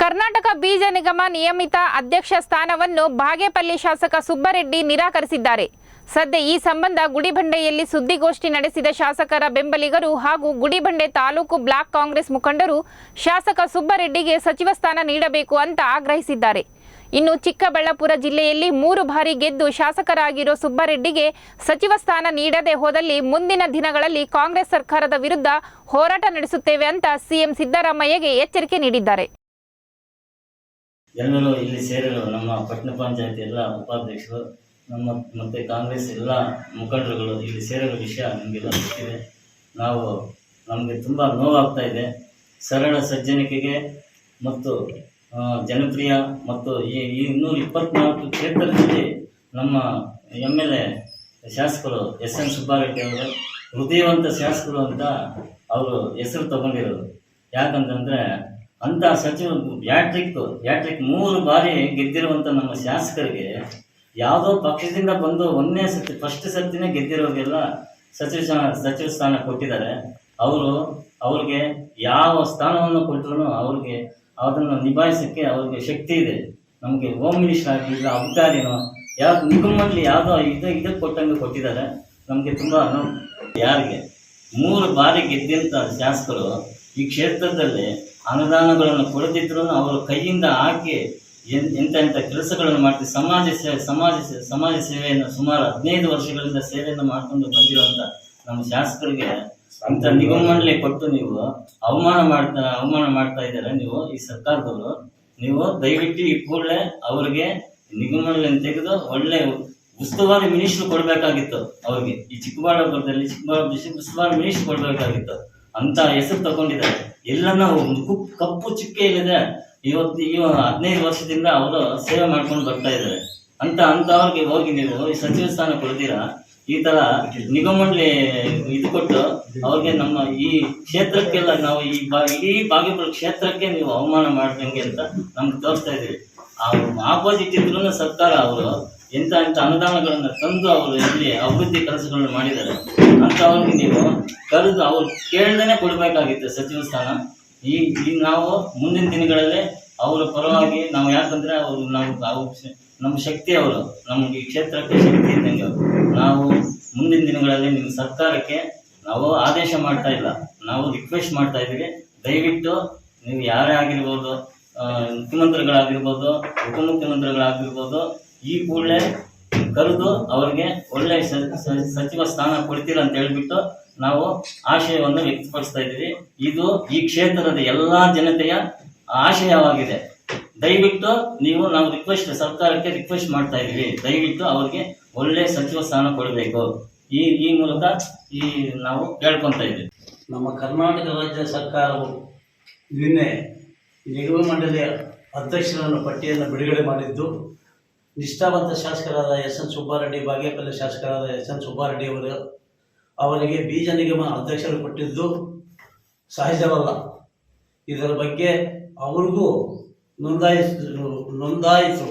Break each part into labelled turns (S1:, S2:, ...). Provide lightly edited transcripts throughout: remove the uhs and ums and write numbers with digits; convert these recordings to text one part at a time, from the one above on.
S1: ಕರ್ನಾಟಕ ಬೀಜ ನಿಗಮ ನಿಯಮಿತ ಅಧ್ಯಕ್ಷ ಸ್ಥಾನವನ್ನು ಬಾಗೇಪಲ್ಲಿ ಶಾಸಕ ಸುಬ್ಬರೆಡ್ಡಿ ನಿರಾಕರಿಸಿದ್ದಾರೆ. ಸದ್ಯ ಈ ಸಂಬಂಧ ಗುಡಿಬಂಡೆಯಲ್ಲಿ ಸುದ್ದಿಗೋಷ್ಠಿ ನಡೆಸಿದ ಶಾಸಕರ ಬೆಂಬಲಿಗರು ಹಾಗೂ ಗುಡಿಬಂಡೆ ತಾಲೂಕು ಬ್ಲಾಕ್ ಕಾಂಗ್ರೆಸ್ ಮುಖಂಡರು ಶಾಸಕ ಸುಬ್ಬರೆಡ್ಡಿಗೆ ಸಚಿವ ಸ್ಥಾನ ನೀಡಬೇಕು ಅಂತ ಆಗ್ರಹಿಸಿದ್ದಾರೆ. ಇನ್ನು ಚಿಕ್ಕಬಳ್ಳಾಪುರ ಜಿಲ್ಲೆಯಲ್ಲಿ 3 ಬಾರಿ ಗೆದ್ದು ಶಾಸಕರಾಗಿರೋ ಸುಬ್ಬರೆಡ್ಡಿಗೆ ಸಚಿವ ಸ್ಥಾನ ನೀಡದೆ ಹೋದಲ್ಲಿ ಮುಂದಿನ ದಿನಗಳಲ್ಲಿ ಕಾಂಗ್ರೆಸ್ ಸರ್ಕಾರದ ವಿರುದ್ಧ ಹೋರಾಟ ನಡೆಸುತ್ತೇವೆ ಅಂತ ಸಿಎಂ ಸಿದ್ದರಾಮಯ್ಯಗೆ ಎಚ್ಚರಿಕೆ ನೀಡಿದ್ದಾರೆ.
S2: ಎಲ್ಲರೂ ಇಲ್ಲಿ ಸೇರಲು ನಮ್ಮ ಪಟ್ಟಣ ಪಂಚಾಯತ್ ಎಲ್ಲ ಉಪಾಧ್ಯಕ್ಷರು ಮತ್ತೆ ಕಾಂಗ್ರೆಸ್ ಎಲ್ಲ ಮುಖಂಡರುಗಳು ಇಲ್ಲಿ ಸೇರಲು ವಿಷಯ ನಮಗೆಲ್ಲ ಗೊತ್ತಿದೆ. ನಮಗೆ ತುಂಬ ನೋವಾಗ್ತಾ ಇದೆ. ಸರಳ ಸಜ್ಜನಿಕೆಗೆ ಮತ್ತು ಜನಪ್ರಿಯ ಮತ್ತು ಈ 224 ಕ್ಷೇತ್ರದಲ್ಲಿ ನಮ್ಮ MLA ಶಾಸಕರು SN ಸುಬ್ಬಾರೆಡ್ಡಿ ಅವರು ಹೃದಯವಂತ ಶಾಸಕರು ಅಂತ ಅವರು ಹೆಸರು ತಗೊಂಡಿರೋದು. ಯಾಕಂತಂದರೆ ಅಂಥ ಸಚಿವರು ಹ್ಯಾಟ್ರಿಕ್ 3 ಬಾರಿ ಗೆದ್ದಿರುವಂಥ ನಮ್ಮ ಶಾಸಕರಿಗೆ ಯಾವುದೋ ಪಕ್ಷದಿಂದ ಬಂದು ಒಂದನೇ ಸತಿ ಫಸ್ಟ್ ಸರ್ತಿನೇ ಗೆದ್ದಿರೋರಿಗೆಲ್ಲ ಸಚಿವ ಸ್ಥಾನ ಕೊಟ್ಟಿದ್ದಾರೆ. ಅವ್ರಿಗೆ ಯಾವ ಸ್ಥಾನವನ್ನು ಕೊಟ್ಟರು ಅವ್ರಿಗೆ ಅದನ್ನು ನಿಭಾಯಿಸೋಕ್ಕೆ ಅವ್ರಿಗೆ ಶಕ್ತಿ ಇದೆ. ನಮಗೆ ಹೋಮ್ ಮಿನಿಸ್ಟರ್ ಆಗಲಿಲ್ಲ, ಅಧಿಕಾರಿನೋ ಯಾವ್ದು ನಿಗಮಲ್ಲಿ ಯಾವುದೋ ಇದಕ್ಕೆ ಕೊಟ್ಟಂಗೆ ಕೊಟ್ಟಿದ್ದಾರೆ. ನಮಗೆ ತುಂಬ ಯಾರಿಗೆ 3 ಬಾರಿ ಗೆದ್ದಂಥ ಶಾಸಕರು ಈ ಕ್ಷೇತ್ರದಲ್ಲಿ ಅನುದಾನಗಳನ್ನು ಕೊಡದಿದ್ರು ಅವರ ಕೈಯಿಂದ ಹಾಕಿ ಎಂಥ ಕೆಲಸಗಳನ್ನು ಮಾಡ್ತೀವಿ. ಸಮಾಜ ಸೇವೆಯನ್ನು ಸುಮಾರು 15 ವರ್ಷಗಳಿಂದ ಸೇವೆಯನ್ನು ಮಾಡಿಕೊಂಡು ಬಂದಿರುವಂಥ ನಮ್ಮ ಶಾಸಕರಿಗೆ ಇಂಥ ನಿಗಮ ಮಂಡಳಿ ಕೊಟ್ಟು ನೀವು ಅವಮಾನ ಮಾಡ್ತಾ ಇದ್ದಾರೆ. ನೀವು ಈ ಸರ್ಕಾರದವರು ನೀವು ದಯವಿಟ್ಟು ಈ ಕೂಡಲೇ ಅವ್ರಿಗೆ ನಿಗಮ ಮಂಡಳಿಯನ್ನು ತೆಗೆದು ಒಳ್ಳೆ ಉಸ್ತುವಾರಿ ಮಿನಿಸ್ಟ್ರು ಕೊಡಬೇಕಾಗಿತ್ತು. ಅವ್ರಿಗೆ ಈ ಚಿಕ್ಕಬಳ್ಳಾಪುರದಲ್ಲಿ ಉಸ್ತುವಾರಿ ಮಿನಿಸ್ಟ್ರು ಕೊಡಬೇಕಾಗಿತ್ತು. ಅಂತ ಹೆಸರು ತಗೊಂಡಿದ್ದಾರೆ. ಎಲ್ಲನ ಕಪ್ಪು ಚುಕ್ಕೆ ಇಲ್ಲದೆ ಇವತ್ತು 15 ವರ್ಷದಿಂದ ಅವರು ಸೇವೆ ಮಾಡ್ಕೊಂಡು ಬರ್ತಾ ಇದ್ದಾರೆ. ಅಂಥವ್ರಿಗೆ ಹೋಗಿ ನೀವು ಈ ಸಚಿವ ಸ್ಥಾನ ಕೊಡ್ತೀರಾ? ಈ ತರ ನಿಗಮ ಮಂಡಳಿ ಇದು ಕೊಟ್ಟು ಅವ್ರಿಗೆ ನಮ್ಮ ಈ ಕ್ಷೇತ್ರಕ್ಕೆಲ್ಲ ನಾವು ಇಡೀ ಬಾಗೇಪಲ್ಲಿ ಕ್ಷೇತ್ರಕ್ಕೆ ನೀವು ಅವಮಾನ ಮಾಡ್ದಂಗೆ ಅಂತ ನಮ್ಗೆ ತೋರಿಸ್ತಾ ಇದ್ದೀವಿ. ಆಪೋಸಿಟ್ ಇದ್ರೂ ಸರ್ಕಾರ ಅವರು ಎಂಥ ಅನುದಾನಗಳನ್ನು ತಂದು ಅವರು ಇಲ್ಲಿ ಅಭಿವೃದ್ಧಿ ಕೆಲಸಗಳನ್ನು ಮಾಡಿದ್ದಾರೆ. ಅಂಥವ್ರಿಗೆ ನೀವು ಕರೆದು ಅವ್ರು ಕೇಳ್ದೇನೆ ಕೊಡಬೇಕಾಗಿತ್ತು ಸಚಿವ ಸ್ಥಾನ. ಈ ನಾವು ಮುಂದಿನ ದಿನಗಳಲ್ಲಿ ಅವರ ಪರವಾಗಿ ನಾವು, ಯಾಕಂದರೆ ಅವರು ನಮ್ಮ ಶಕ್ತಿ, ಅವರು ನಮಗೆ ಈ ಕ್ಷೇತ್ರಕ್ಕೆ ಶಕ್ತಿ ಇದ್ದಂಗೆ ಅವರು. ನಾವು ಮುಂದಿನ ದಿನಗಳಲ್ಲಿ ನಿಮ್ಮ ಸರ್ಕಾರಕ್ಕೆ ನಾವು ಆದೇಶ ಮಾಡ್ತಾ ಇಲ್ಲ, ನಾವು ರಿಕ್ವೆಸ್ಟ್ ಮಾಡ್ತಾ ಇದ್ದೀವಿ. ದಯವಿಟ್ಟು ನೀವು ಯಾರೇ ಆಗಿರ್ಬೋದು, ಮುಖ್ಯಮಂತ್ರಿಗಳಾಗಿರ್ಬೋದು, ಉಪಮುಖ್ಯಮಂತ್ರಿಗಳಾಗಿರ್ಬೋದು, ಈ ಕೂಡಲೇ ಕರೆದು ಅವ್ರಿಗೆ ಒಳ್ಳೆ ಸಚಿವ ಸ್ಥಾನ ಕೊಡ್ತೀರ ಅಂತ ಹೇಳ್ಬಿಟ್ಟು ನಾವು ಆಶಯವನ್ನು ವ್ಯಕ್ತಪಡಿಸ್ತಾ ಇದ್ದೀವಿ. ಇದು ಈ ಕ್ಷೇತ್ರದ ಎಲ್ಲ ಜನತೆಯ ಆಶಯವಾಗಿದೆ. ದಯವಿಟ್ಟು ನಾವು ಸರ್ಕಾರಕ್ಕೆ ರಿಕ್ವೆಸ್ಟ್ ಮಾಡ್ತಾ ಇದ್ದೀವಿ. ದಯವಿಟ್ಟು ಅವ್ರಿಗೆ ಒಳ್ಳೆ ಸಚಿವ ಸ್ಥಾನ ಕೊಡಬೇಕು. ಈ ಮೂಲಕ ನಾವು ಕೇಳ್ಕೊತಾ ಇದ್ದೀವಿ.
S3: ನಮ್ಮ ಕರ್ನಾಟಕ ರಾಜ್ಯ ಸರ್ಕಾರವು ನಿನ್ನೆ ನಿಗಮ ಮಂಡಳಿಯ ಅಧ್ಯಕ್ಷರನ್ನು ಪಟ್ಟಿಯನ್ನು ಬಿಡುಗಡೆ ಮಾಡಿದ್ದು, ನಿಷ್ಠಾವಂತ ಶಾಸಕರಾದ SN ಸುಬ್ಬಾರೆಡ್ಡಿ, ಬಾಗೇಪಲ್ಲಿ ಶಾಸಕರಾದ SN ಸುಬ್ಬಾರೆಡ್ಡಿ ಅವರಿಗೆ ಬೀಜ ನಿಗಮ ಅಧ್ಯಕ್ಷರು ಕೊಟ್ಟಿದ್ದು ಸಹಜವಲ್ಲ. ಇದರ ಬಗ್ಗೆ ಅವ್ರಿಗೂ ನೋಂದಾಯಿತು.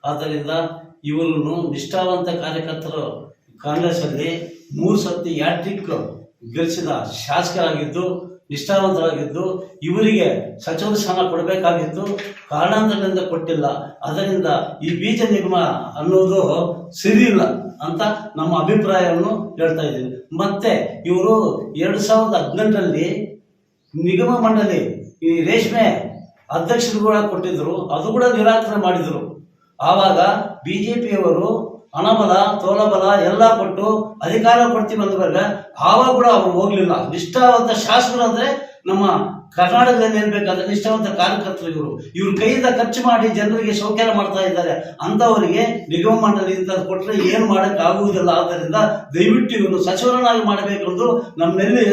S3: ಆದ್ದರಿಂದ ಇವರನ್ನು ನಿಷ್ಠಾವಂತ ಕಾರ್ಯಕರ್ತರು ಕಾಂಗ್ರೆಸ್ಸಲ್ಲಿ 3 ಸರ್ತಿ ಹ್ಯಾಟ್ರಿಕ್ ಗೆಲ್ಲಿಸಿದ ಶಾಸಕರಾಗಿದ್ದು, ನಿಷ್ಠಾವಂತರಾಗಿದ್ದು, ಇವರಿಗೆ ಸಚಿವ ಸ್ಥಾನ ಕೊಡಬೇಕಾಗಿತ್ತು. ಕಾರಣಾಂತರದಿಂದ ಕೊಟ್ಟಿಲ್ಲ. ಅದರಿಂದ ಈ ಬೀಜ ನಿಗಮ ಅನ್ನೋದು ಸರಿ ಇಲ್ಲ ಅಂತ ನಮ್ಮ ಅಭಿಪ್ರಾಯವನ್ನು ಹೇಳ್ತಾ ಇದ್ದೀವಿ. ಮತ್ತೆ ಇವರು 2018ರಲ್ಲಿ ನಿಗಮ ಮಂಡಳಿ ಈ ರೇಷ್ಮೆ ಅಧ್ಯಕ್ಷರು ಕೂಡ ಕೊಟ್ಟಿದ್ರು, ಅದು ಕೂಡ ನಿರಾಕರಣೆ ಮಾಡಿದರು. ಆವಾಗ BJPಯವರು ಹಣಬಲ ತೋಲಬಲ ಎಲ್ಲ ಕೊಟ್ಟು ಅಧಿಕಾರ ಕೊಡ್ತೀವಿ ಅಂದಾಗ ಆವಾಗ ಕೂಡ ಅವರು ಹೋಗ್ಲಿಲ್ಲ. ನಿಷ್ಠಾವಂತ ಶಾಸಕರು ಅಂದ್ರೆ ನಮ್ಮ ಕರ್ನಾಟಕದಲ್ಲಿ ಏನ್ಬೇಕಾದ್ರೆ ನಿಷ್ಠಾವಂತ ಕಾರ್ಯಕರ್ತರು. ಇವ್ರ ಕೈಯಿಂದ ಖರ್ಚು ಮಾಡಿ ಜನರಿಗೆ ಸೌಕರ್ಯ ಮಾಡ್ತಾ ಇದ್ದಾರೆ. ಅಂತವರಿಗೆ ನಿಗಮ ಮಂಡಳಿ ಇಂಥದ್ದು ಕೊಟ್ಟರೆ ಏನು ಮಾಡಕ್ ಆಗುವುದಿಲ್ಲ. ಆದ್ದರಿಂದ ದಯವಿಟ್ಟು ಇವರು ಸಚಿವರನ್ನಾಗಿ ಮಾಡಬೇಕೆಂದು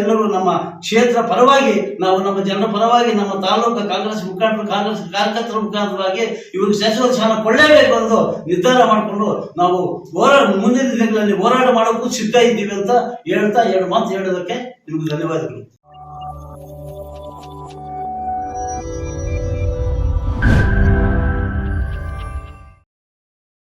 S3: ಎಲ್ಲರೂ ನಮ್ಮ ಕ್ಷೇತ್ರ ಪರವಾಗಿ, ನಾವು ನಮ್ಮ ಜನರ ಪರವಾಗಿ, ನಮ್ಮ ತಾಲೂಕು ಕಾಂಗ್ರೆಸ್ ಮುಖಂಡರು, ಕಾಂಗ್ರೆಸ್ ಕಾರ್ಯಕರ್ತರ ಮುಖಾಂತರವಾಗಿ ಇವ್ರಿಗೆ ಸಚಿವ ಸ್ಥಾನ ಕೊಳ್ಳೇಬೇಕು ಎಂದು ನಿರ್ಧಾರ ಮಾಡಿಕೊಂಡು ನಾವು ಮುಂದಿನ ದಿನಗಳಲ್ಲಿ ಹೋರಾಟ ಮಾಡೋಕ್ಕೂ ಸಿದ್ಧ ಇದ್ದೀವಿ ಅಂತ ಹೇಳ್ತಾ 2 ಮಾತು ಹೇಳೋದಕ್ಕೆ ನಿಮ್ಗೆ ಧನ್ಯವಾದಗಳು.